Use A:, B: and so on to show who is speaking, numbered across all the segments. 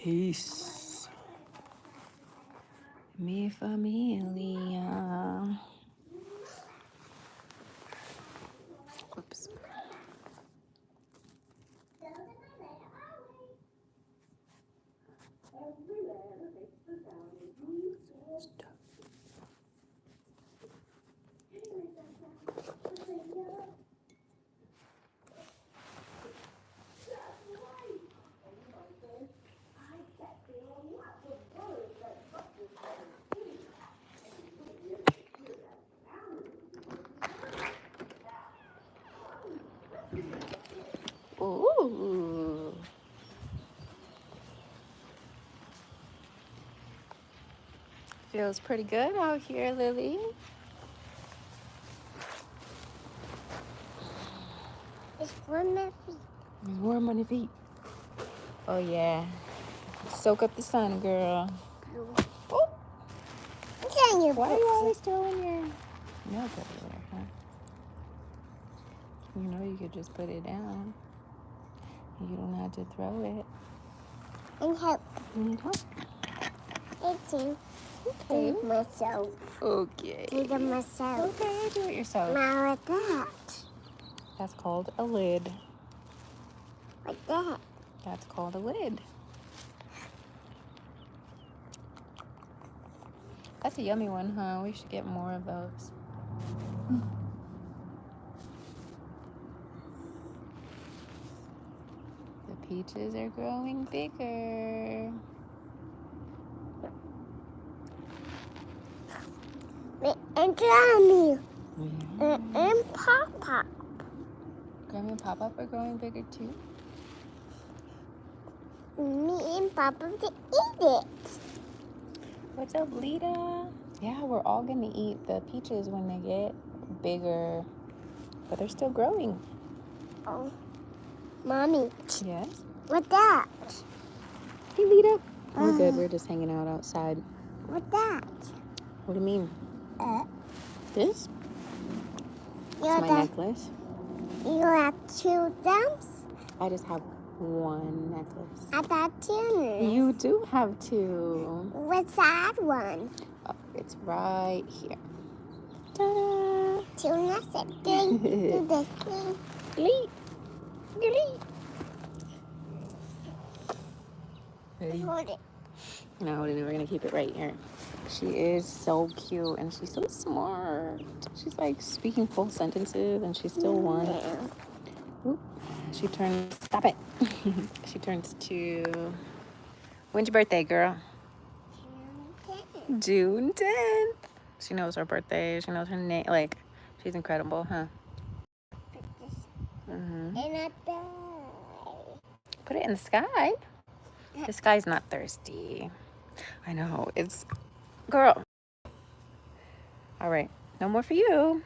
A: Peace. Mi familia. Oops. Ooh. Feels pretty good out here, Lily.
B: It's warm my feet.
A: It's warm on your feet. Oh, yeah. Soak up the sun, girl. Oh,
B: It's on your
A: why are you
B: butt.
A: always throwing your milk everywhere, huh? You know you could just put it down. You don't have to throw it.
B: And help.
A: You need help.
B: It's you.
A: Okay.
B: Do it myself.
A: Okay.
B: Do it myself.
A: Okay, do it yourself.
B: Now like that.
A: That's called a lid.
B: Like that.
A: That's called a lid. That's a yummy one, huh? We should get more of those. The peaches are growing bigger.
B: And Grammy.
A: Yeah.
B: And Papa.
A: Grammy and Pop-Up are growing bigger too.
B: Me and Papa to eat it.
A: What's up, Lita? Yeah, we're all gonna eat the peaches when they get bigger, but they're still growing.
B: Oh. Mommy.
A: Yes?
B: What's that?
A: Hey, Lita. We're good. We're just hanging out outside.
B: What's that?
A: What do you mean? This? It's my necklace.
B: You have 2 thumbs?
A: I just have one necklace.
B: I got 2.
A: You do have 2.
B: What's that one?
A: Oh, it's right here. Ta-da!
B: 2 necklaces. Do this thing.
A: Glee. Glee. Ready?
B: Hold it.
A: No, we're going to keep it right here. She is so cute and she's so smart. She's like speaking full sentences and she's still 1. Oop. She turns, stop it. She turns 2. When's your birthday, girl? June 10th. She knows her birthday. She knows her name. Like, she's incredible, huh?
B: And I die.
A: Put it in the sky. The sky's not thirsty. I know. It's, girl. All right. No more for you.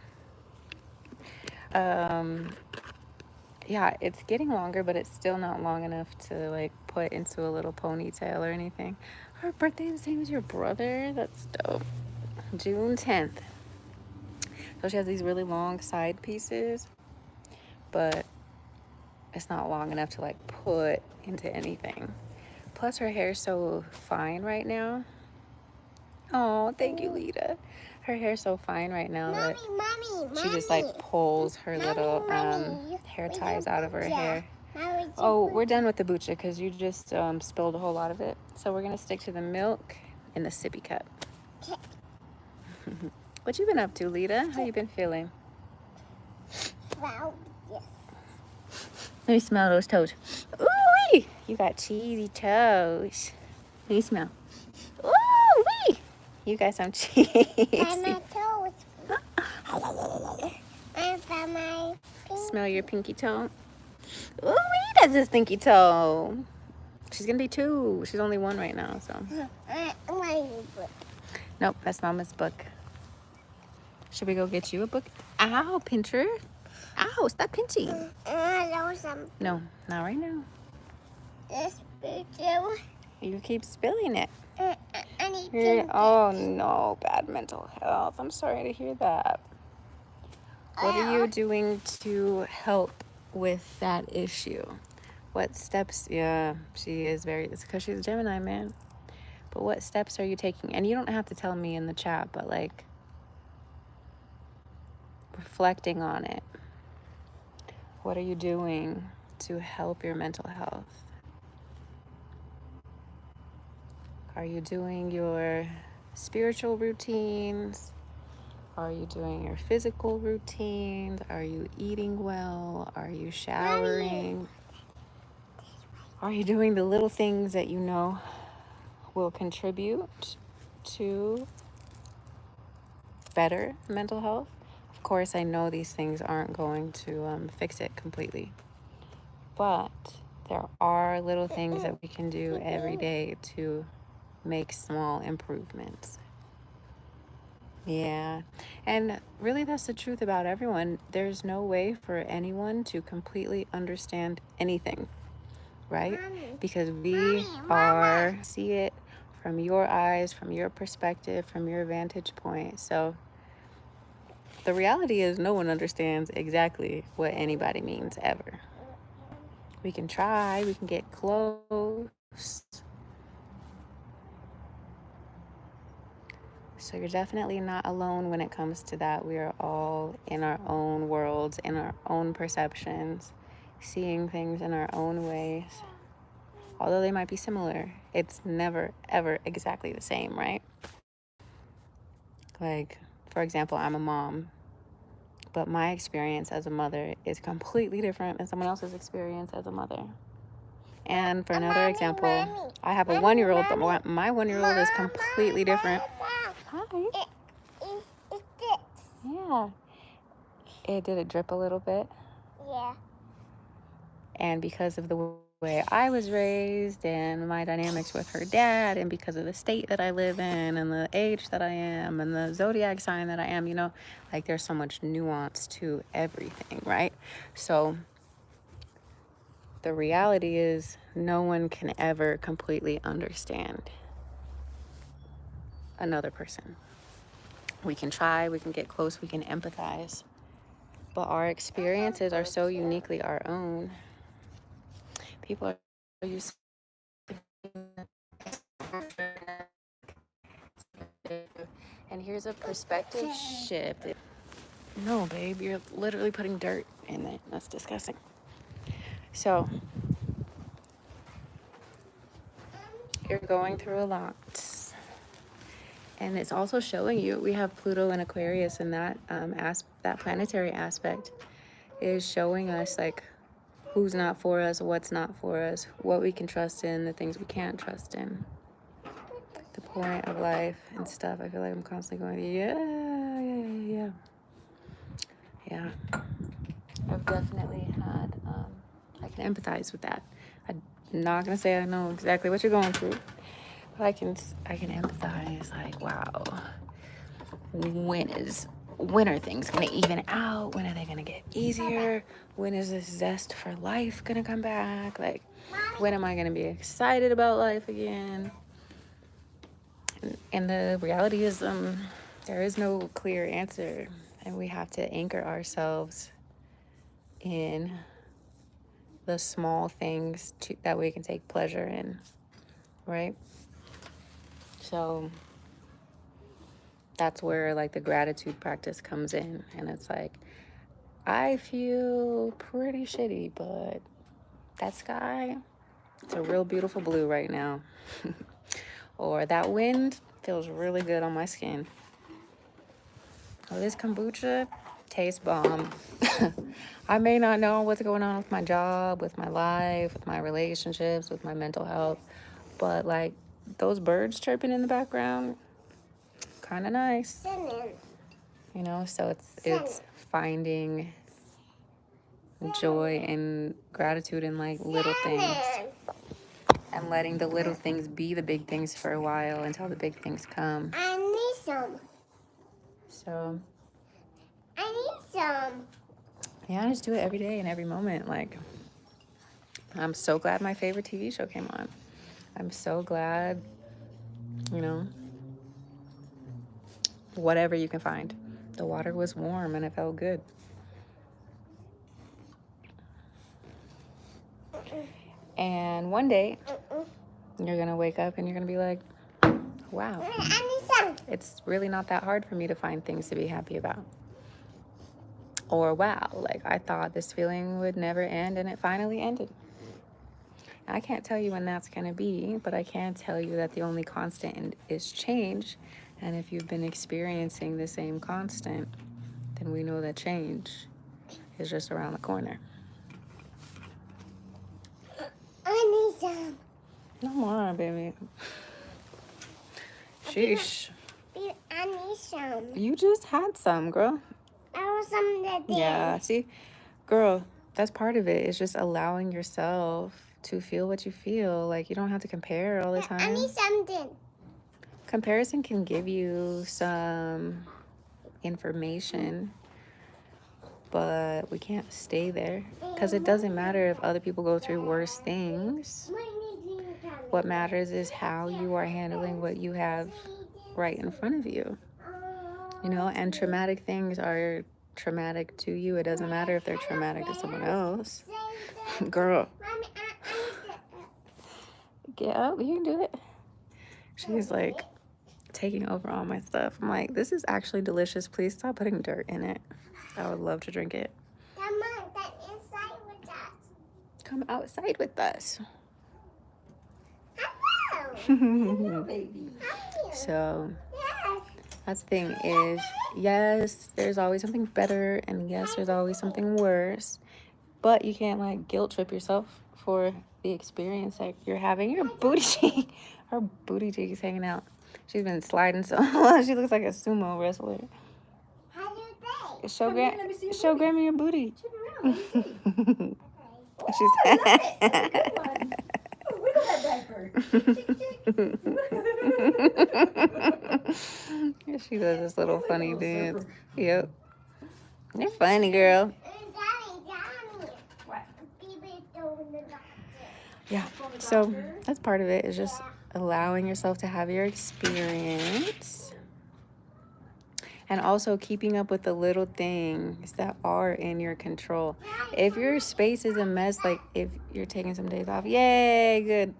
A: Yeah, it's getting longer, but it's still not long enough to like put into a little ponytail or anything. Her birthday is the same as your brother. That's dope. June 10th. So she has these really long side pieces, but it's not long enough to like put into anything. Plus her hair's so fine right now. Oh, thank you, Lita. Her hair's so fine right now that she just like pulls her little hair ties out of her hair. Oh, we're done with the bucha because you just spilled a whole lot of it. So we're gonna stick to the milk in the sippy cup. What you been up to, Lita? How you been feeling?
B: Wow, yes.
A: Let me smell those toes. Ooh-wee! You got cheesy toes. Let me smell. Ooh-wee! You got some cheese.
B: And my toes. And from my pinky.
A: Smell your pinky toe. Ooh-wee! That's a stinky toe. She's gonna be 2. She's only 1 right now, so.
B: My book.
A: Nope, that's Mama's book. Should we go get you a book? Ow, pincher. Ow, stop pinching.
B: There was some.
A: No, not right now.
B: This picture.
A: You keep spilling it.
B: I need
A: Oh no, bad mental health. I'm sorry to hear that. What are you doing to help with that issue? What steps, yeah, she is very, it's because she's a Gemini, man. But what steps are you taking? And you don't have to tell me in the chat, but like reflecting on it. What are you doing to help your mental health? Are you doing your spiritual routines? Are you doing your physical routines? Are you eating well? Are you showering? Are you doing the little things that you know will contribute to better mental health? Of course, I know these things aren't going to fix it completely, but there are little things that we can do every day to make small improvements. Yeah. And really, that's the truth about everyone. There's no way for anyone to completely understand anything, right?
B: Mommy.
A: Because we
B: Mommy,
A: are see it from your eyes, from your perspective, from your vantage point. So the reality is no one understands exactly what anybody means ever. We can try, we can get close. So you're definitely not alone when it comes to that. We are all in our own worlds, in our own perceptions, seeing things in our own ways. Although they might be similar, it's never, ever exactly the same, right? Like, for example, I'm a mom, but my experience as a mother is completely different than someone else's experience as a mother. And for another example, I have a 1-year-old, but my 1-year-old is completely different. Hi.
B: It's this.
A: Yeah. Did it drip a little bit?
B: Yeah.
A: And because of the way I was raised and my dynamics with her dad, and because of the state that I live in and the age that I am and the zodiac sign that I am, you know, like there's so much nuance to everything, right? So the reality is no one can ever completely understand another person. We can try, we can get close, we can empathize, but our experiences are so uniquely our own. People are used to, and here's a perspective shift. No, babe, you're literally putting dirt in it. That's disgusting. So you're going through a lot. And it's also showing you, we have Pluto and Aquarius, and that that planetary aspect is showing us like who's not for us, what's not for us, what we can trust in, the things we can't trust in, the point of life and stuff. I feel like I'm constantly going, yeah. I've definitely had, I can empathize with that. I'm not gonna say I know exactly what you're going through, but I can empathize. Like, wow, when are things gonna even out? When are they gonna get easier? When is this zest for life gonna come back? Like, when am I gonna be excited about life again? And the reality is, there is no clear answer, and we have to anchor ourselves in the small things that we can take pleasure in, right? So that's where like the gratitude practice comes in, and it's like, I feel pretty shitty, but that sky, it's a real beautiful blue right now. Or that wind feels really good on my skin. Or this kombucha tastes bomb. I may not know what's going on with my job, with my life, with my relationships, with my mental health, but like those birds chirping in the background, kind of nice, you know. So it's finding joy and gratitude in like little things, and letting the little things be the big things for a while until the big things come.
B: I need some.
A: So
B: I need some.
A: yeah, I just do it every day and every moment. Like, I'm so glad my favorite TV show came on. I'm so glad, you know, whatever you can find. The water was warm and it felt good. And one day,
B: Mm-mm.
A: you're going to wake up and you're going to be like, wow,
B: I need some.
A: it's really not that hard for me to find things to be happy about. Or wow, like I thought this feeling would never end and it finally ended. I can't tell you when that's going to be, but I can tell you that the only constant is change. And if you've been experiencing the same constant, then we know that change is just around the corner.
B: I need some.
A: No more, baby. Sheesh.
B: I need some.
A: You just had some, girl.
B: I want some that day.
A: Yeah, see, girl, that's part of it. It's just allowing yourself to feel what you feel. Like, you don't have to compare all the
B: I
A: time.
B: need something.
A: Comparison can give you some information, but we can't stay there because it doesn't matter if other people go through worse things. What matters is how you are handling what you have right in front of you. You know, and traumatic things are traumatic to you. It doesn't matter if they're traumatic to someone else. Girl,
B: Mommy,
A: get up. You can do it. She's like taking over all my stuff. I'm like, this is actually delicious. Please stop putting dirt in it. I would love to drink it.
B: Come on, come inside with us.
A: Come outside with us.
B: Hello.
C: Baby.
A: So
B: Yes.
A: that's the thing is, yes, there's always something better, and yes, there's always something worse. But you can't like guilt trip yourself for the experience that you're having. Your booty cheek, her booty cheek is hanging out. She's been sliding so long. She looks like a sumo wrestler.
B: How do you think?
A: Show
C: Come here, let me see your
A: show
C: booty.
A: Grandma your booty.
C: Turn around, let me see.
A: She's
C: I love it. That's a good one. Oh, wiggle that diaper.
A: She does this little funny dance. Yep. You're funny, girl.
B: Daddy.
C: What?
B: Baby, go in the doctor.
A: Yeah. So that's part of it, is just allowing yourself to have your experience. And also keeping up with the little things that are in your control. If your space is a mess, like if you're taking some days off, yay, good.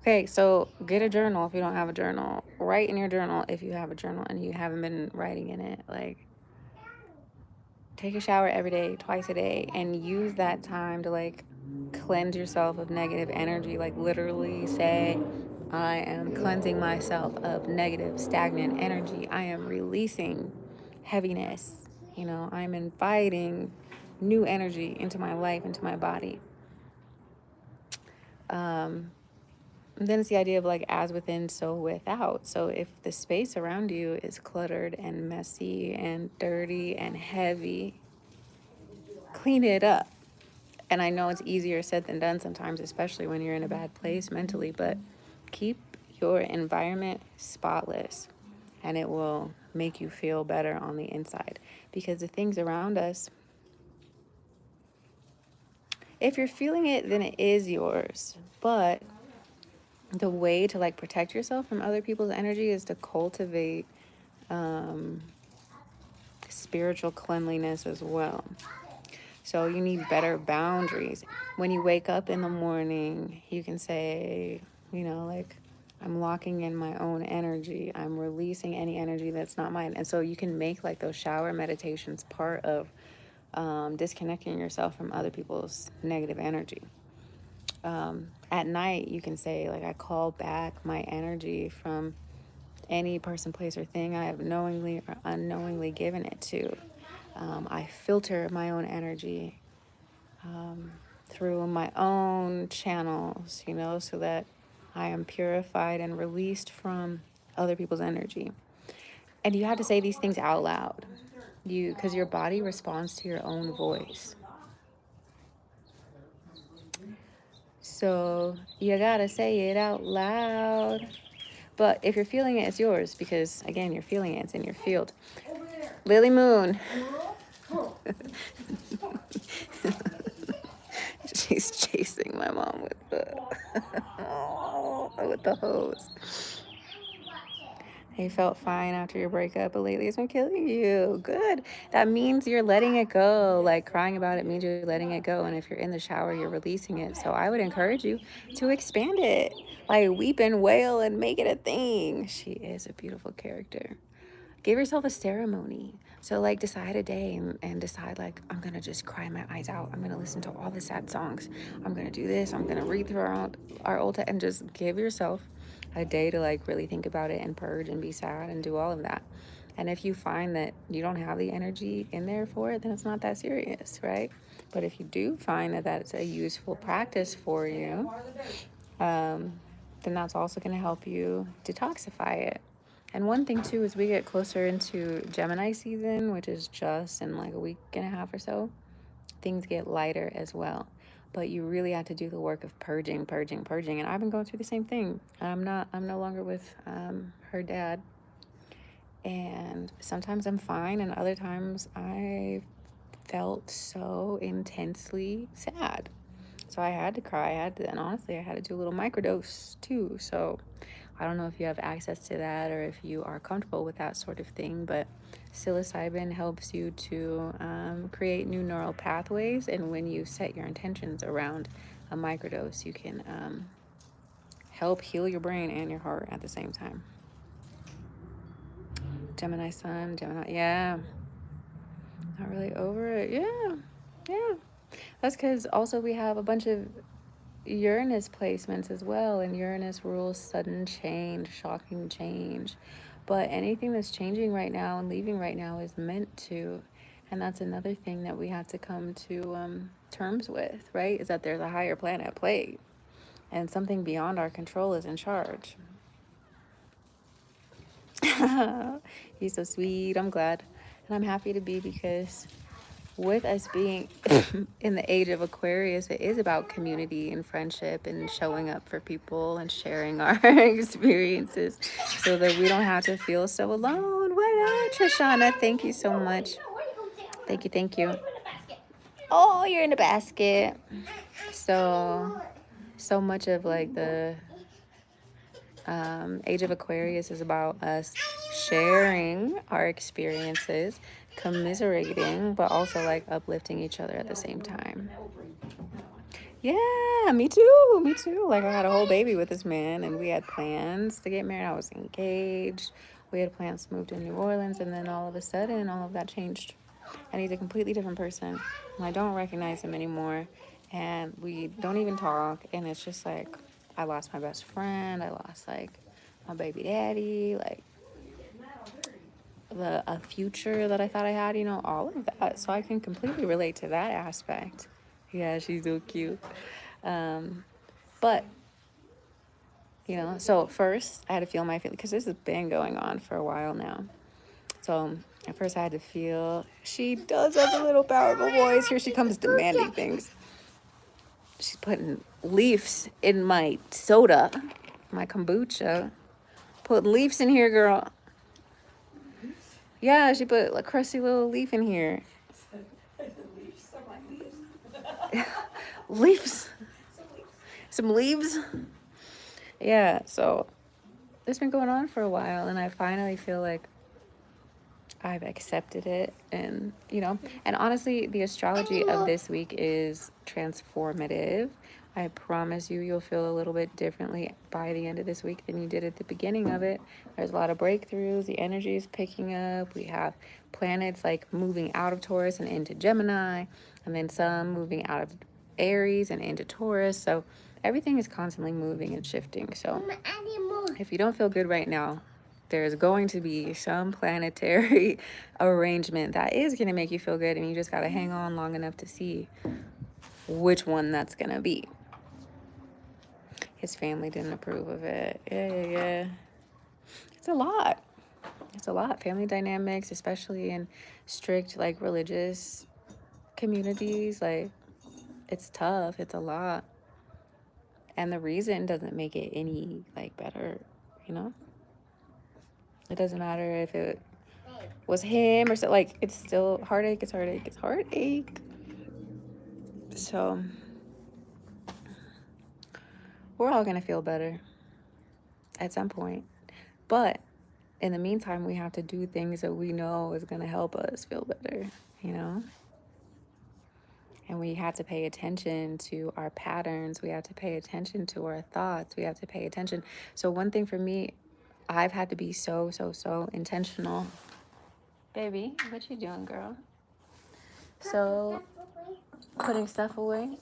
A: Okay, so get a journal if you don't have a journal. Write in your journal if you have a journal and you haven't been writing in it. Like, take a shower every day, twice a day, and use that time to like cleanse yourself of negative energy. Like, literally say, I am cleansing myself of negative, stagnant energy. I am releasing heaviness. You know, I'm inviting new energy into my life, into my body. Then it's the idea of like, as within, so without. So if the space around you is cluttered and messy and dirty and heavy, clean it up. And I know it's easier said than done sometimes, especially when you're in a bad place mentally, but keep your environment spotless and it will make you feel better on the inside. Because the things around us, if you're feeling it, then it is yours. But the way to like protect yourself from other people's energy is to cultivate spiritual cleanliness as well. So you need better boundaries. When you wake up in the morning, you can say, you know, like, I'm locking in my own energy. I'm releasing any energy that's not mine. And so you can make like those shower meditations part of disconnecting yourself from other people's negative energy. At night, you can say, like, I call back my energy from any person, place, or thing I have knowingly or unknowingly given it to. I filter my own energy through my own channels, you know, so that I am purified and released from other people's energy. And you have to say these things out loud, because your body responds to your own voice. So you gotta say it out loud. But if you're feeling it, it's yours, because again, you're feeling it, it's in your field. Lily Moon. She's chasing my mom with the with the hose. You felt fine after your breakup, but lately it's been killing you. Good. That means you're letting it go. Like crying about it means you're letting it go. And if you're in the shower, you're releasing it. So I would encourage you to expand it. Like weep and wail and make it a thing. She is a beautiful character. Give yourself a ceremony. So like decide a day and decide like I'm gonna just cry my eyes out. I'm gonna listen to all the sad songs. I'm gonna do this. I'm gonna read through our old and just give yourself a day to like really think about it and purge and be sad and do all of that. And if you find that you don't have the energy in there for it, then it's not that serious, right? But if you do find that that's a useful practice for you, then that's also going to help you detoxify it. And one thing too is we get closer into Gemini season, which is just in like a week and a half or so. Things get lighter as well. But you really have to do the work of purging. And I've been going through the same thing. I'm no longer with her dad. And sometimes I'm fine, and other times I felt so intensely sad. So I had to cry. And honestly, I had to do a little microdose too. So I don't know if you have access to that or if you are comfortable with that sort of thing, but psilocybin helps you to create new neural pathways. And when you set your intentions around a microdose, you can help heal your brain and your heart at the same time. Gemini sun, Gemini, yeah. Not really over it. Yeah. That's because also we have a bunch of Uranus placements as well, and Uranus rules sudden change, shocking change. But anything that's changing right now and leaving right now is meant to. And that's another thing that we have to come to terms with, right? Is that there's a higher plan at play, and something beyond our control is in charge. He's so sweet. I'm glad. And I'm happy to be because with us being in the age of Aquarius, it is about community and friendship and showing up for people and sharing our experiences so that we don't have to feel so alone. What up, Trishana? Thank you so much. Thank you. Oh, you're in the basket. So much of like the Age of Aquarius is about us sharing our experiences, commiserating, but also like uplifting each other at the same time. Yeah, me too. Like I had a whole baby with this man and we had plans to get married. I was engaged. We had plans to move to New Orleans, and then all of a sudden all of that changed. And he's a completely different person. And I don't recognize him anymore. And we don't even talk. And it's just like I lost my best friend. I lost like my baby daddy, like a future that I thought I had, all of that. So I can completely relate to that aspect. Yeah, she's so cute. But, so first I had to feel my feelings because this has been going on for a while now. So at first I had to feel, she does have a little powerful voice. Here she comes demanding things. She's putting leaves in my soda, my kombucha. Put leaves in here, girl. Yeah, she put a crusty little leaf in here. Leaves. Some leaves. Yeah, so it's been going on for a while, and I finally feel like I've accepted it. And honestly, the astrology of this week is transformative. I promise you'll feel a little bit differently by the end of this week than you did at the beginning of it. There's a lot of breakthroughs. The energy is picking up. We have planets like moving out of Taurus and into Gemini, and then some moving out of Aries and into Taurus. So everything is constantly moving and shifting. So if you don't feel good right now, there's going to be some planetary arrangement that is going to make you feel good, and you just got to hang on long enough to see which one that's going to be. His family didn't approve of it. Yeah. It's a lot. Family dynamics, especially in strict, like, religious communities, like, it's tough. It's a lot. And the reason doesn't make it any, like, better, It doesn't matter if it was him or so, like, it's still heartache. It's heartache. So we're all going to feel better at some point. But in the meantime, we have to do things that we know is going to help us feel better, you know? And we have to pay attention to our patterns. We have to pay attention to our thoughts. We have to pay attention. So one thing for me, I've had to be so intentional. Baby, what you doing, girl? So putting stuff away.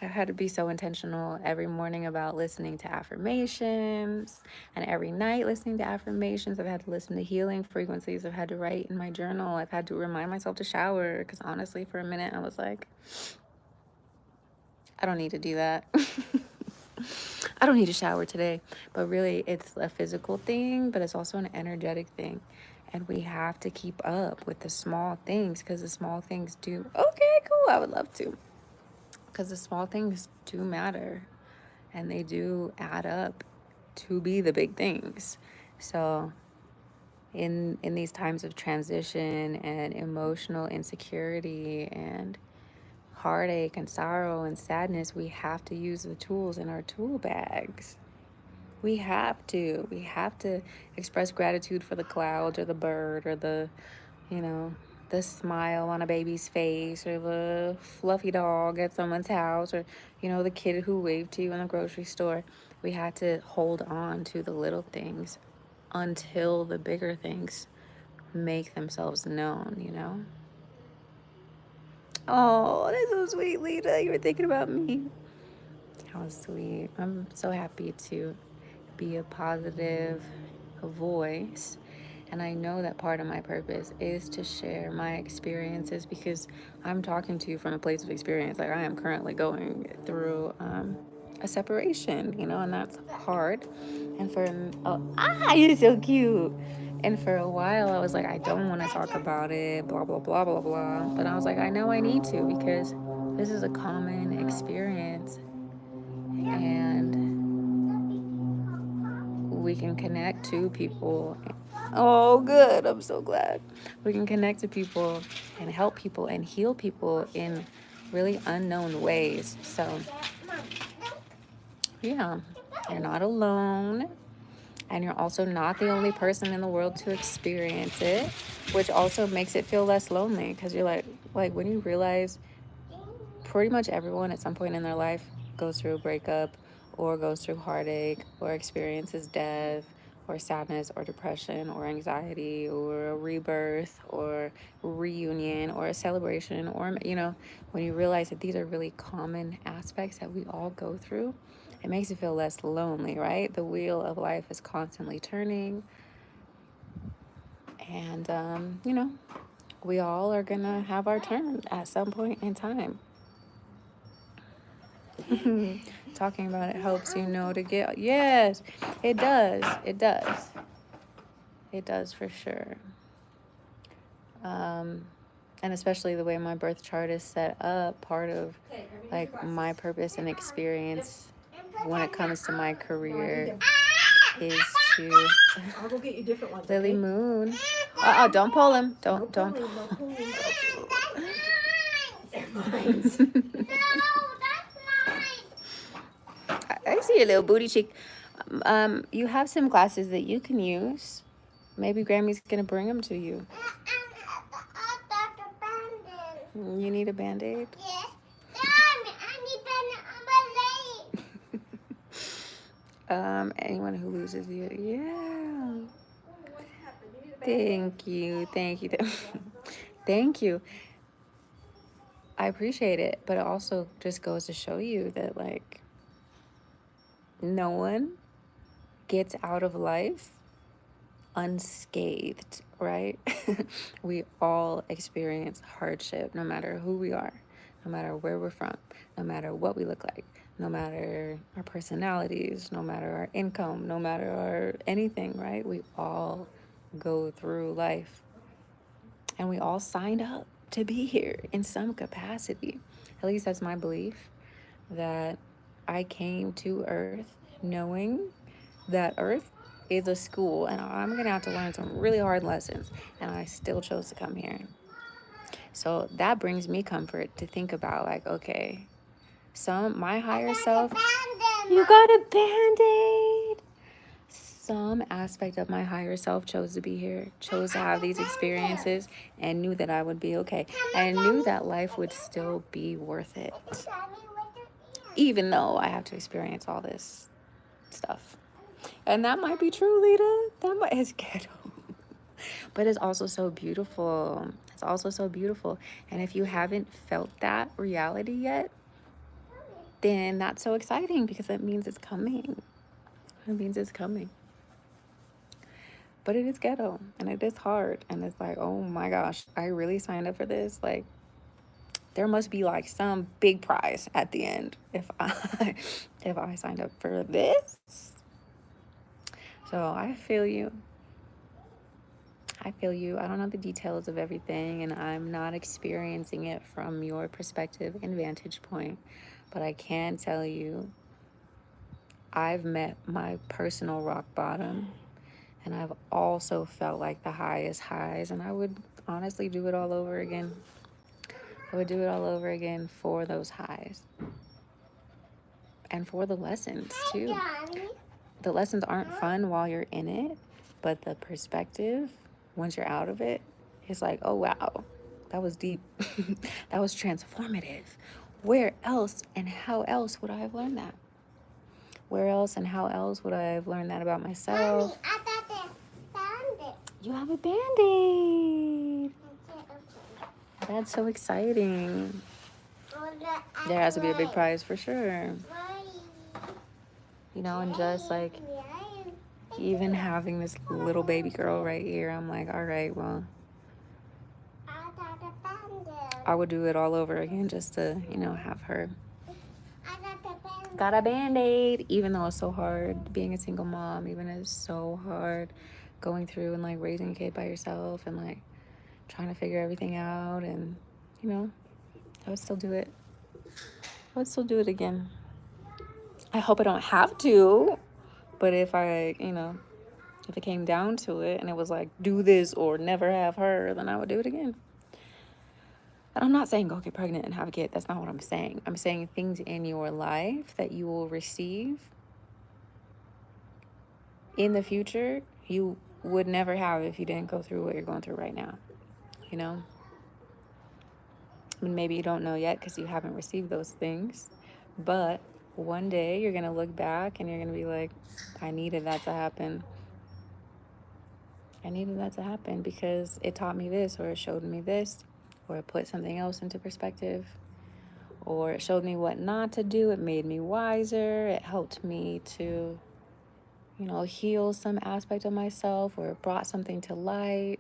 A: I've had to be so intentional every morning about listening to affirmations, and every night listening to affirmations. I've had to listen to healing frequencies. I've had to write in my journal. I've had to remind myself to shower, because honestly, for a minute, I was like, I don't need to do that. I don't need to shower today. But really, it's a physical thing, but it's also an energetic thing. And we have to keep up with the small things, because the small things do. Okay, cool. I would love to. Because the small things do matter, and they do add up to be the big things. So in these times of transition and emotional insecurity and heartache and sorrow and sadness, we have to use the tools in our tool bags. We have to express gratitude for the clouds or the bird or the, you know, the smile on a baby's face, or the fluffy dog at someone's house, or, you know, the kid who waved to you in the grocery store. We had to hold on to the little things until the bigger things make themselves known, you know? Oh, that's so sweet, Lita. You were thinking about me. How sweet. I'm so happy to be a positive voice. And I know that part of my purpose is to share my experiences, because I'm talking to you from a place of experience. Like, I am currently going through a separation, you know, and that's hard. And you're so cute. And for a while, I was like, I don't want to talk about it, blah, blah, blah, blah, blah. But I was like, I know I need to, because this is a common experience. And we can connect to people. Oh, good. I'm so glad. We can connect to people and help people and heal people in really unknown ways. So, yeah, you're not alone. And you're also not the only person in the world to experience it, which also makes it feel less lonely, because you're like when you realize pretty much everyone at some point in their life goes through a breakup, or goes through heartache, or experiences death, or sadness, or depression, or anxiety, or a rebirth, or reunion, or a celebration, or, you know, when you realize that these are really common aspects that we all go through, it makes you feel less lonely, right? The wheel of life is constantly turning. And, you know, we all are going to have our turn at some point in time. Talking about it helps you know to get. Yes, it does. It does. It does for sure. And especially the way my birth chart is set up, part of like my purpose and experience when it comes to my career is to
C: I'll go get you different ones.
A: Lily
C: Okay?
A: Moon. Oh, don't pull him. Don't.
C: No pulling.
B: That's mine. No, that's mine.
A: I see your little booty cheek. You have some glasses that you can use. Maybe Grammy's gonna bring them to you.
B: Dr. Bandit.
A: You need a Band-Aid?
B: Yes. I need Bandit.
A: Anyone who loses you, yeah. Thank you. Thank you. I appreciate it, but it also just goes to show you that, like, no one gets out of life unscathed, right? We all experience hardship, no matter who we are, no matter where we're from, no matter what we look like, no matter our personalities, no matter our income, no matter our anything, right? We all go through life, and we all signed up to be here in some capacity. At least that's my belief, that I came to Earth knowing that Earth is a school, and I'm gonna have to learn some really hard lessons, and I still chose to come here. So that brings me comfort to think about, like, okay, my higher self. You got a Band-Aid. some aspect of my higher self chose to be here, chose to have these experiences, and knew that I would be okay, and knew that life would still be worth it, even though I have to experience all this stuff. And that might be true, Lita. That might is ghetto. But it's also so beautiful. It's also so beautiful. And if you haven't felt that reality yet, then that's so exciting because it means it's coming. It means it's coming. But it is ghetto and it is hard. And it's like, oh my gosh, I really signed up for this. Like, there must be like some big prize at the end if I signed up for this. So I feel you. I feel you. I don't know the details of everything, and I'm not experiencing it from your perspective and vantage point. But I can tell you, I've met my personal rock bottom, and I've also felt like the highest highs, and I would honestly do it all over again. I would do it all over again for those highs and for the lessons, too. The lessons aren't fun while you're in it, but the perspective, once you're out of it, is like, oh, wow, that was deep. That was transformative. Where else and how else would I have learned that? Where else and how else would I have learned that about myself?
B: Mommy, I got the Band-Aid.
A: You have a Band-Aid. That's so exciting. There has to be a big prize for sure. You know, and just like even having this little baby girl right here, I'm like, all right, well, I would do it all over again just to, you know, have her. Got a Band-Aid, even though it's so hard being a single mom, even it's so hard going through and like raising a kid by yourself and like trying to figure everything out, and you know, I would still do it. I would still do it again. I hope I don't have to, but if I, you know, if it came down to it and it was like, do this or never have her, then I would do it again. And I'm not saying go get pregnant and have a kid. That's not what I'm saying. I'm saying things in your life that you will receive in the future, you would never have if you didn't go through what you're going through right now. You know? I mean, maybe you don't know yet because you haven't received those things. But one day you're going to look back and you're going to be like, I needed that to happen. I needed that to happen because it taught me this, or it showed me this, or it put something else into perspective, or it showed me what not to do. It made me wiser. It helped me to, you know, heal some aspect of myself, or it brought something to light.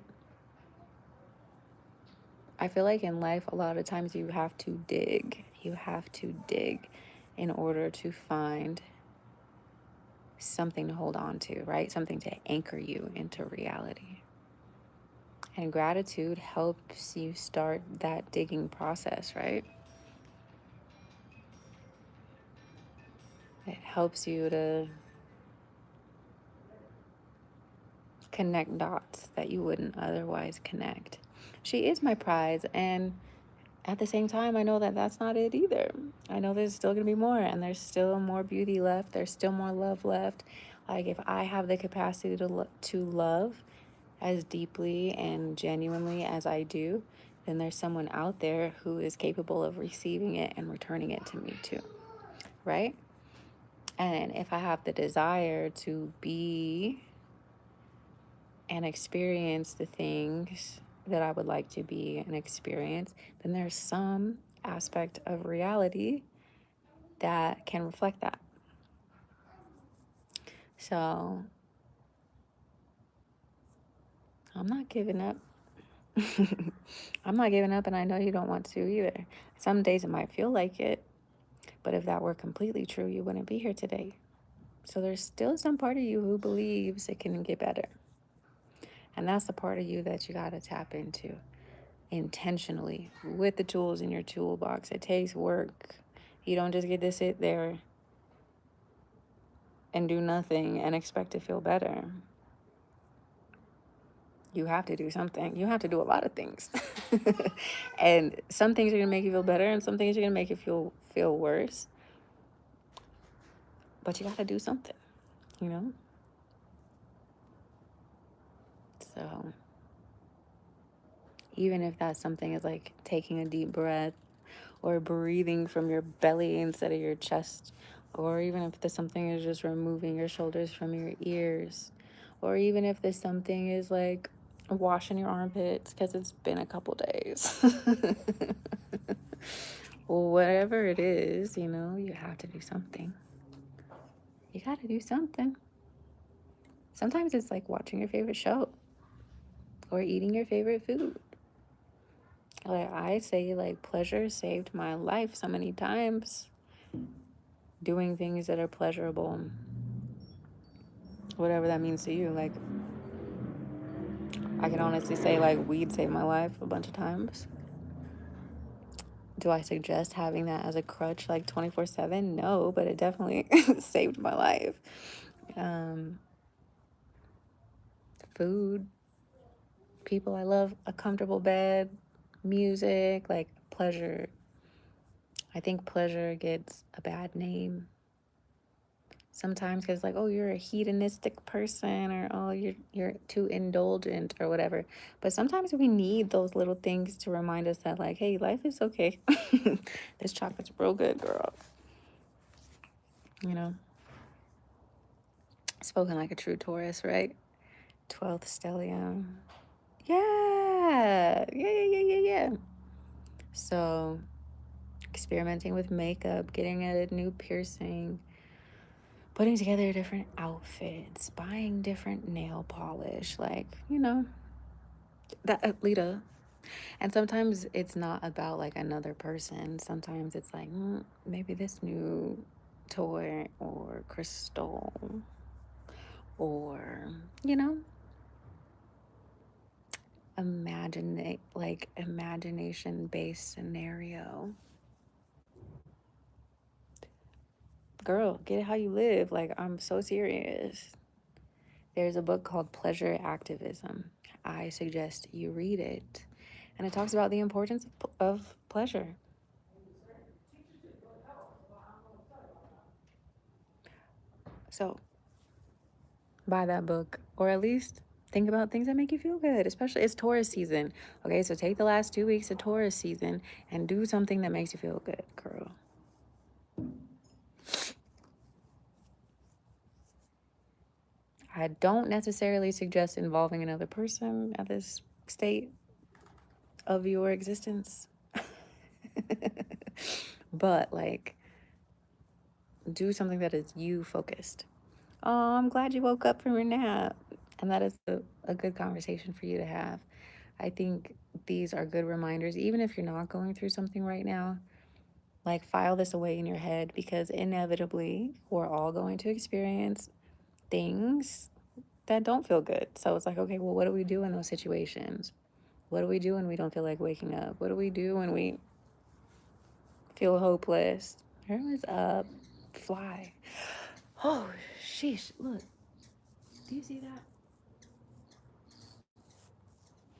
A: I feel like in life, a lot of times you have to dig. You have to dig in order to find something to hold on to, right? Something to anchor you into reality. And gratitude helps you start that digging process, right? It helps you to connect dots that you wouldn't otherwise connect. She is my prize, and at the same time, I know that that's not it either. I know there's still going to be more, and there's still more beauty left. There's still more love left. Like, if I have the capacity to love as deeply and genuinely as I do, then there's someone out there who is capable of receiving it and returning it to me too, right? And if I have the desire to be and experience the things that I would like to be and experience, then there's some aspect of reality that can reflect that. So I'm not giving up. I'm not giving up, and I know you don't want to either. Some days it might feel like it, but if that were completely true, you wouldn't be here today. So there's still some part of you who believes it can get better. And that's the part of you that you got to tap into intentionally with the tools in your toolbox. It takes work. You don't just get to sit there and do nothing and expect to feel better. You have to do something. You have to do a lot of things. And some things are going to make you feel better, and some things are going to make you feel worse. But you got to do something, you know? So even if that something is like taking a deep breath or breathing from your belly instead of your chest, or even if the something is just removing your shoulders from your ears, or even if this something is like washing your armpits because it's been a couple days. Whatever it is, you know, you have to do something. You got to do something. Sometimes it's like watching your favorite show or eating your favorite food. Like I say, like pleasure saved my life so many times. Doing things that are pleasurable, whatever that means to you. Like I can honestly say like weed saved my life a bunch of times. Do I suggest having that as a crutch like 24/7? No, but it definitely saved my life. Food, people I love, a comfortable bed, music, like pleasure. I think pleasure gets a bad name sometimes because like, oh, you're a hedonistic person, or oh, you're too indulgent or whatever. But sometimes we need those little things to remind us that like, hey, life is okay. This chocolate's real good, girl. You know, spoken like a true Taurus, right? 12th stellium. Yeah. So experimenting with makeup, getting a new piercing, putting together different outfits, buying different nail polish, like, you know, that Lita. And sometimes it's not about like another person. Sometimes it's like maybe this new toy or crystal or, you know, imagination based scenario. Girl, get it how you live. Like, I'm so serious. There's a book called Pleasure Activism. I suggest you read it. And it talks about the importance of pleasure. So, buy that book, or at least think about things that make you feel good, especially it's Taurus season. Okay, so take the last 2 weeks of Taurus season and do something that makes you feel good, girl. I don't necessarily suggest involving another person at this state of your existence. But like, do something that is you focused. Oh, I'm glad you woke up from your nap. And that is a good conversation for you to have. I think these are good reminders, even if you're not going through something right now. Like, file this away in your head, because inevitably we're all going to experience things that don't feel good. So it's like, okay, well, what do we do in those situations? What do we do when we don't feel like waking up? What do we do when we feel hopeless? Everyone's up. Fly. Oh, sheesh. Look. Do you see that?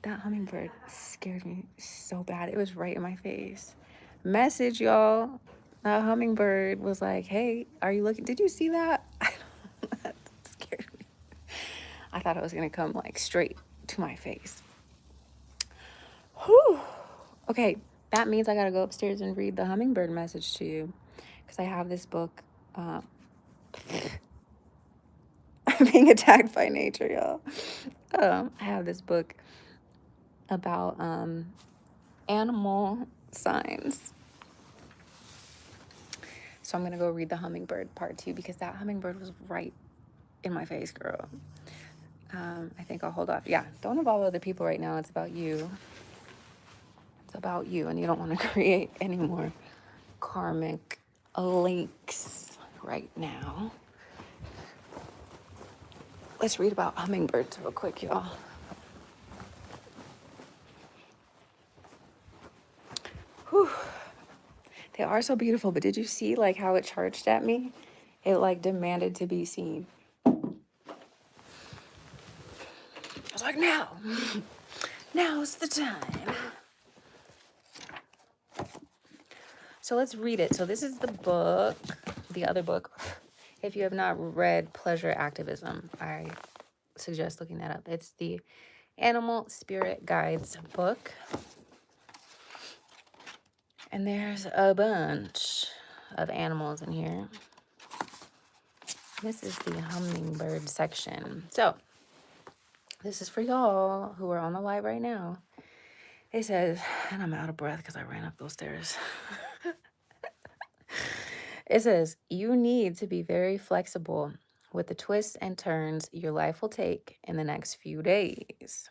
A: That hummingbird scared me so bad. It was right in my face. Message, y'all. That hummingbird was like, hey, are you looking? Did you see that? That scared me. I thought it was going to come like straight to my face. Whew. Okay, that means I got to go upstairs and read the hummingbird message to you, because I have this book. I'm being attacked by nature, y'all. I have this book about animal signs. So I'm going to go read the hummingbird part 2, because that hummingbird was right in my face, girl. I think I'll hold off. Yeah, don't involve other people right now. It's about you. It's about you, and you don't want to create any more karmic links right now. Let's read about hummingbirds real quick, y'all. Whew. They are so beautiful, but did you see like how it charged at me? It like demanded to be seen. I was like, now. Now's the time. So let's read it. So this is the book, the other book. If you have not read Pleasure Activism, I suggest looking that up. It's the Animal Spirit Guides book. And there's a bunch of animals in here. This is the hummingbird section. So this is for y'all who are on the live right now. It says, and I'm out of breath because I ran up those stairs. It says, you need to be very flexible with the twists and turns your life will take in the next few days.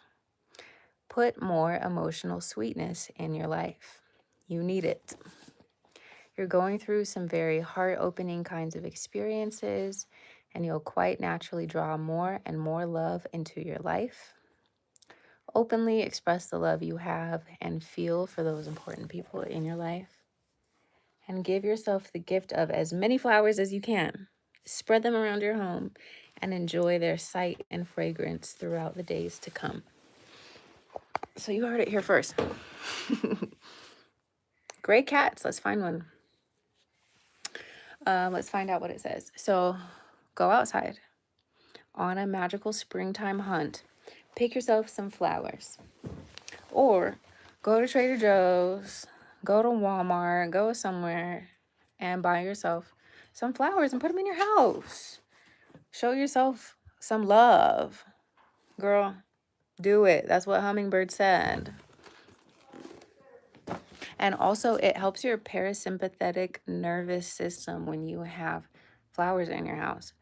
A: Put more emotional sweetness in your life. You need it. You're going through some very heart-opening kinds of experiences, and you'll quite naturally draw more and more love into your life. Openly express the love you have and feel for those important people in your life. And give yourself the gift of as many flowers as you can. Spread them around your home and enjoy their sight and fragrance throughout the days to come. So you heard it here first. Gray cats. Let's find one. Let's find out what it says. So go outside on a magical springtime hunt. Pick yourself some flowers. Or go to Trader Joe's, go to Walmart, go somewhere and buy yourself some flowers and put them in your house. Show yourself some love. Girl, do it. That's what Hummingbird said. And also, it helps your parasympathetic nervous system when you have flowers in your house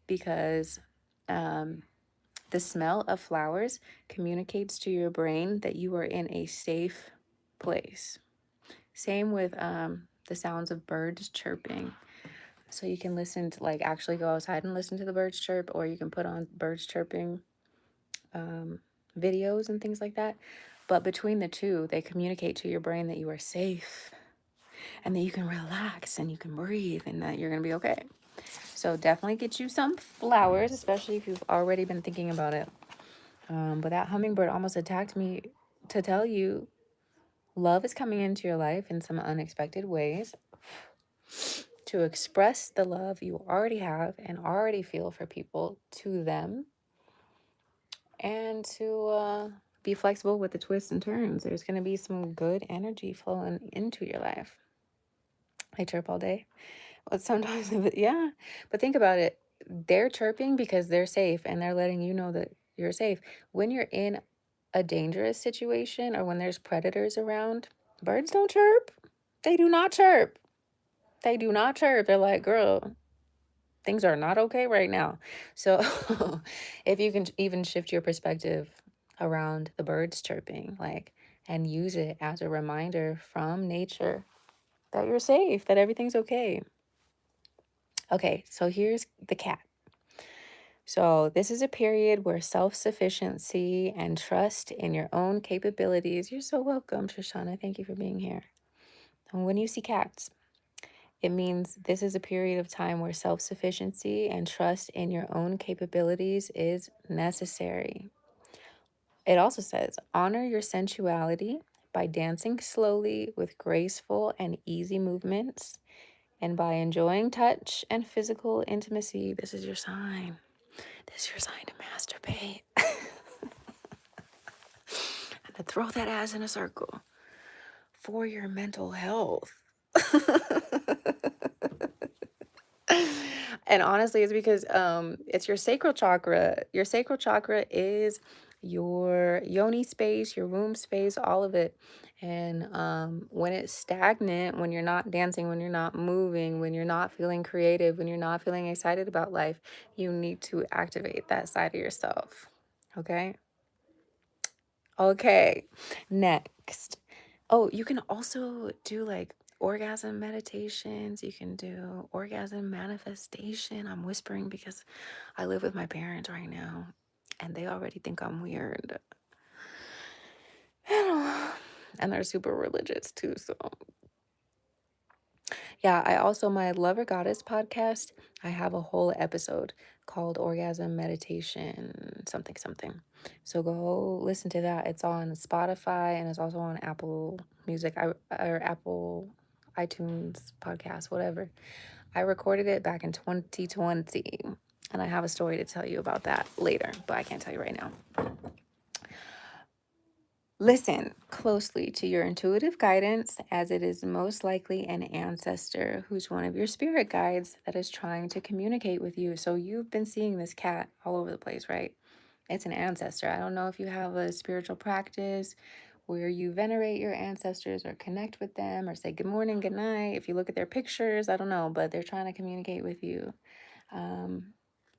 A: because the smell of flowers communicates to your brain that you are in a safe place. Same with the sounds of birds chirping. So you can listen to, like, actually go outside and listen to the birds chirp, or you can put on birds chirping videos and things like that. But between the two, they communicate to your brain that you are safe and that you can relax and you can breathe and that you're going to be okay. So definitely get you some flowers, especially if you've already been thinking about it. But that hummingbird almost attacked me to tell you love is coming into your life in some unexpected ways. To express the love you already have and already feel for people to them. And to be flexible with the twists and turns. There's going to be some good energy flowing into your life. I chirp all day. But sometimes, yeah. But think about it. They're chirping because they're safe and they're letting you know that you're safe. When you're in a dangerous situation or when there's predators around, birds don't chirp. They do not chirp. They do not chirp. They're like, girl, things are not okay right now. So if you can even shift your perspective around the birds chirping, like, and use it as a reminder from nature that you're safe, that everything's okay. Okay, so here's the cat. So this is a period where self-sufficiency and trust in your own capabilities. You're so welcome, Shoshana. Thank you for being here. And when you see cats, it means this is a period of time where self-sufficiency and trust in your own capabilities is necessary. It also says, honor your sensuality by dancing slowly with graceful and easy movements and by enjoying touch and physical intimacy. This is your sign. This is your sign to masturbate. And to throw that ass in a circle for your mental health. And honestly, it's because it's your sacral chakra. Your sacral chakra is your yoni space, your womb space, all of it. And when it's stagnant, when you're not dancing, when you're not moving, when you're not feeling creative, when you're not feeling excited about life, you need to activate that side of yourself. Okay? Okay. Next. Oh, you can also do like orgasm meditations. You can do orgasm manifestation. I'm whispering because I live with my parents right now and they already think I'm weird. And they're super religious too. So, yeah, I also, my Lover Goddess podcast, I have a whole episode called Orgasm Meditation, something, something. So go listen to that. It's on Spotify and it's also on Apple Music or Apple iTunes podcast, whatever. I recorded it back in 2020 and I have a story to tell you about that later, but I can't tell you right now. Listen closely to your intuitive guidance, as it is most likely an ancestor who's one of your spirit guides that is trying to communicate with you. So you've been seeing this cat all over the place, right? It's an ancestor. I don't know if you have a spiritual practice where you venerate your ancestors or connect with them or say good morning, good night. If you look at their pictures, I don't know, but they're trying to communicate with you.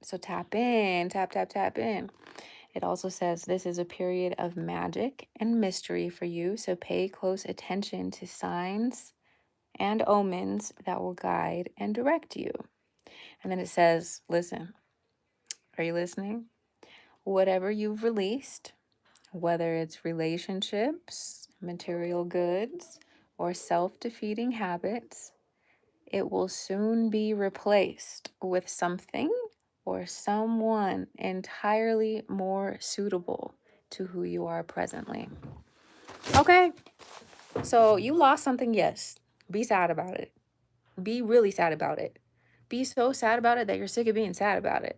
A: So tap in, tap in. It also says this is a period of magic and mystery for you, so pay close attention to signs and omens that will guide and direct you. And then it says, listen, are you listening? Whatever you've released, whether it's relationships, material goods, or self defeating habits, it will soon be replaced with something or someone entirely more suitable to who you are presently. Okay, so you lost something, yes. Be sad about it. Be really sad about it. Be so sad about it that you're sick of being sad about it.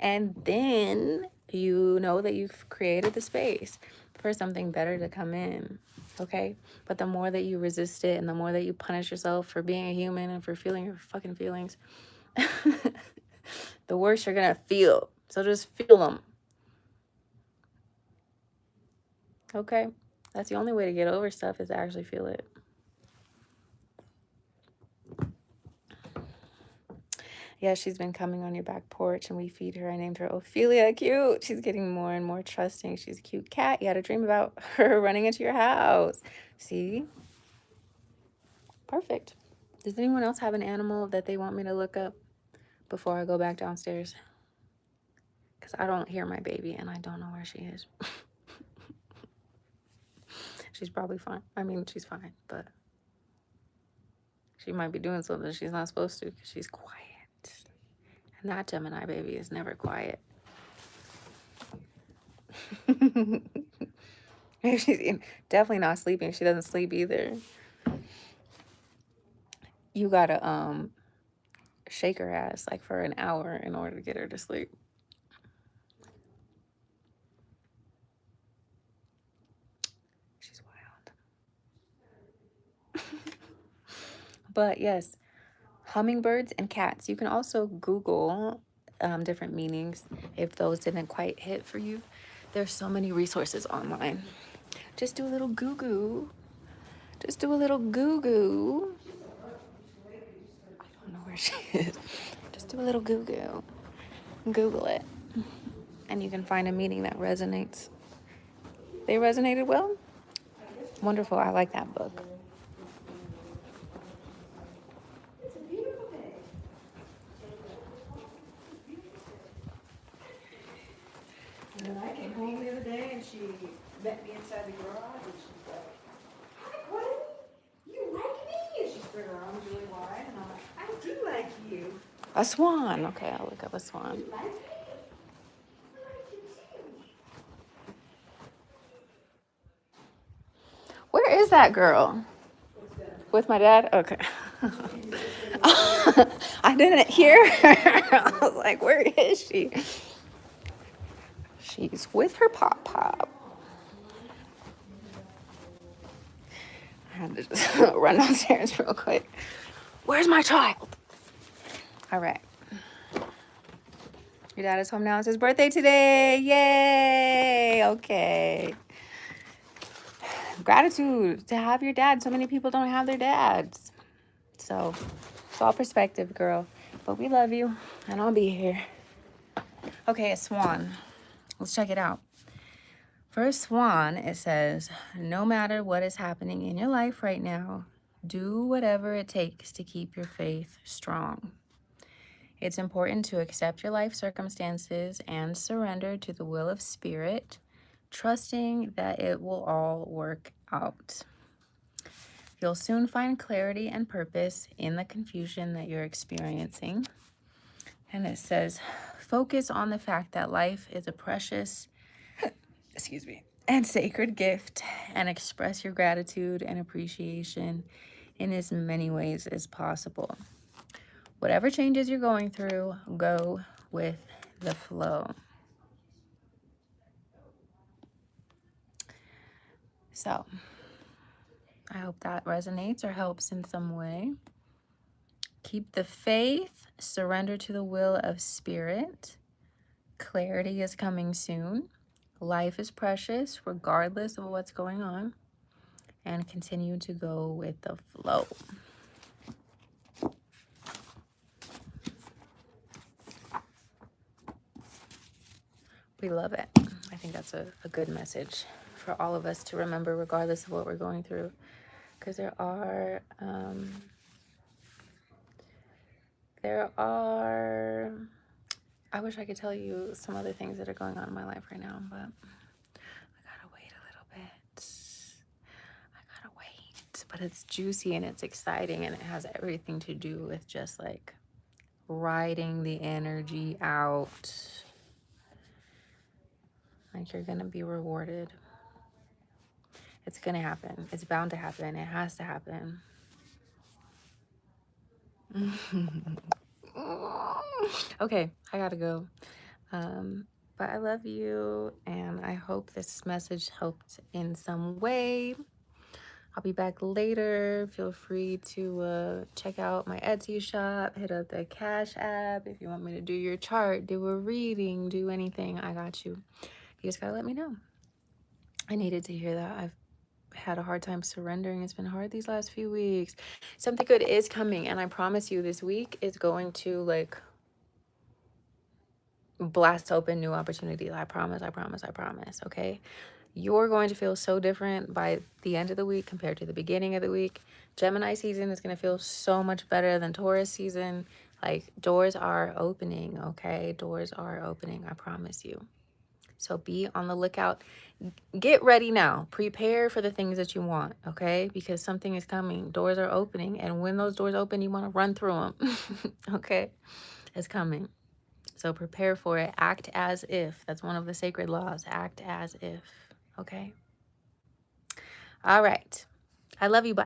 A: And then you know that you've created the space for something better to come in. Okay? But the more that you resist it and the more that you punish yourself for being a human and for feeling your fucking feelings, the worse you're gonna feel. So just feel them. Okay? That's the only way to get over stuff, is to actually feel it. Yeah, she's been coming on your back porch and we feed her. I named her Ophelia. Cute. She's getting more and more trusting. She's a cute cat. You had a dream about her running into your house. See? Perfect. Does anyone else have an animal that they want me to look up before I go back downstairs? Because I don't hear my baby and I don't know where she is. She's probably fine. I mean, she's fine, but she might be doing something she's not supposed to because she's quiet. And that Gemini baby is never quiet. She's definitely not sleeping. She doesn't sleep either. You gotta shake her ass like for an hour in order to get her to sleep. She's wild. But yes, hummingbirds and cats. You can also Google different meanings if those didn't quite hit for you. There's so many resources online. Just do a little goo-goo. Just do a little goo-goo. I don't know where she is. Just do a little goo-goo. Google it. And you can find a meaning that resonates. They resonated well? Wonderful. I like that book.
C: And then I came home the other day and she met me inside the garage and she's like, "Hi, Courtney, you like me?" And she spread her arms really wide and I'm like, "I do like you."
A: A swan. Okay, I'll look up a swan.
C: You like me? I like you too.
A: Where is that girl? With my dad? Okay. I didn't hear her. I was like, where is she? She's with her pop. I had to just run downstairs real quick. Where's my child? All right. Your dad is home now. It's his birthday today. Yay. Okay. Gratitude to have your dad. So many people don't have their dads. So it's all perspective, girl. But we love you, and I'll be here. Okay, a swan. Let's check it out. For a swan, it says, no matter what is happening in your life right now, do whatever it takes to keep your faith strong. It's important to accept your life circumstances and surrender to the will of spirit, trusting that it will all work out. You'll soon find clarity and purpose in the confusion that you're experiencing. And it says, focus on the fact that life is a precious, and sacred gift, and express your gratitude and appreciation in as many ways as possible. Whatever changes you're going through, go with the flow. So I hope that resonates or helps in some way. Keep the faith, surrender to the will of spirit. Clarity is coming soon. Life is precious regardless of what's going on. And continue to go with the flow. We love it. I think that's a good message for all of us to remember regardless of what we're going through. Because there are, I wish I could tell you some other things that are going on in my life right now, but I gotta wait a little bit. I gotta wait. But it's juicy and it's exciting and it has everything to do with just like riding the energy out. Like you're gonna be rewarded. It's gonna happen. It's bound to happen. It has to happen. Okay, I gotta go. But I love you, and I hope this message helped in some way. I'll be back later. Feel free to check out my Etsy shop, hit up the Cash App if you want me to do your chart, do a reading, do anything. I got you. You just gotta let me know. I needed to hear that. I've had a hard time surrendering. It's been hard these last few weeks. Something good is coming, and I promise you this week is going to like blast open new opportunities. I promise, okay? You're going to feel so different by the end of the week compared to the beginning of the week. Gemini season is going to feel so much better than Taurus season. Like, doors are opening, okay? Doors are opening, I promise you. So be on the lookout. Get ready now. Prepare for the things that you want, okay? Because something is coming. Doors are opening. And when those doors open, you want to run through them, okay? It's coming. So prepare for it. Act as if. That's one of the sacred laws. Act as if, okay? All right. I love you. Bye.